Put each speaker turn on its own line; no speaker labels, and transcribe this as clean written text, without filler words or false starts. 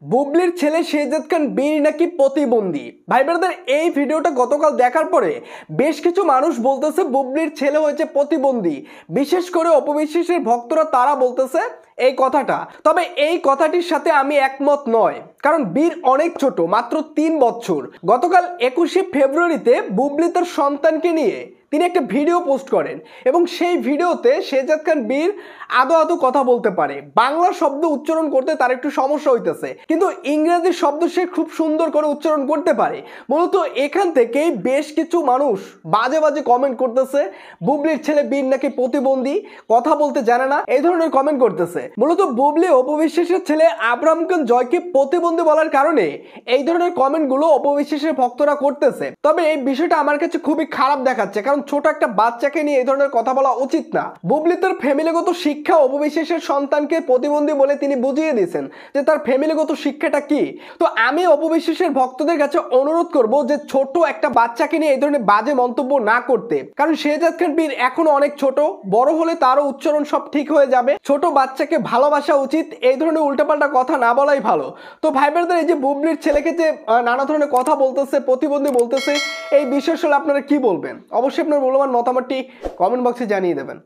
বুবলির ছেলে শেহজাদ খান বীর নাকি প্রতিবন্ধী। ভাই ব্রাদার, এই ভিডিওটা গতকাল দেখার পরে বেশ কিছু মানুষ বলতেছে বুবলির ছেলে হয়েছে প্রতিবন্ধী। বিশেষ করে অপবিশ্বাসের ভক্তরা তারা বলতেছে এই কথাটা। তবে এই কথাটির সাথে আমি একমত নয়, কারণ বীর অনেক ছোট, মাত্র 3 বছর। গতকাল 21শে ফেব্রুয়ারিতে বুবলি তার সন্তানকে নিয়ে তিনি একটা ভিডিও পোস্ট করেন এবং সেই ভিডিওতে শেহজাদ খান বীর আদো আদো কথা বলতে পারে। বাংলা শব্দ উচ্চারণ করতে তার একটু সমস্যা হইতেছে, কিন্তু ইংরেজি শব্দ সে খুব সুন্দর করে উচ্চারণ করতে পারে। মূলত এখান থেকেই বেশ কিছু মানুষ বাজে বাজে কমেন্ট করতেছে বুবলির ছেলে বীর নাকি প্রতিবন্ধী, কথা বলতে জানে না, এই ধরনের কমেন্ট করতেছে। মূলত বুবলি অপবিশ্বাসের ছেলে আব্রাহাম খান জয়কে প্রতিবন্ধী বলার কারণে এই ধরনের কমেন্টগুলো অপবিশ্বাসের ভক্তরা করতেছে। তবে এই বিষয়টা আমার কাছে খুবই খারাপ দেখাচ্ছে, কারণ ছোট একটা বাচ্চাকে নিয়ে এই ধরনের কথা বলা উচিত না। বুবলি তার ফ্যামিলিগত শিক্ষা অপবিশ্বাসের সন্তানকে প্রতিবন্ধী বলে তিনি বুঝিয়ে দিয়েছেন যে তার ফ্যামিলিগত শিক্ষাটা কি। তো আমি অপবিশ্বাসের ভক্তদের কাছে অনুরোধ করব যে ছোট একটা বাচ্চাকে নিয়ে এই ধরনের বাজে মন্তব্য না করতে, কারণ শেহজাদ খান বীর এখনো অনেক ছোট, বড় হলে তারও উচ্চারণ সব ঠিক হয়ে যাবে। ছোট বাচ্চাকে ভালোবাসা উচিত, এই ধরনের উল্টাপাল্টা কথা না বলাই ভালো। তো ভাই ব্রাদার, এই যে বুবলির ছেলেকে যে নানা ধরনের কথা বলতেছে, প্রতিবন্ধী বলতেছে, এই বিষয়ে আপনারা কি বলবেন? অবশ্যই আপনার মূল্যবান মতামতটি কমেন্ট বক্সে জানিয়ে দেবেন।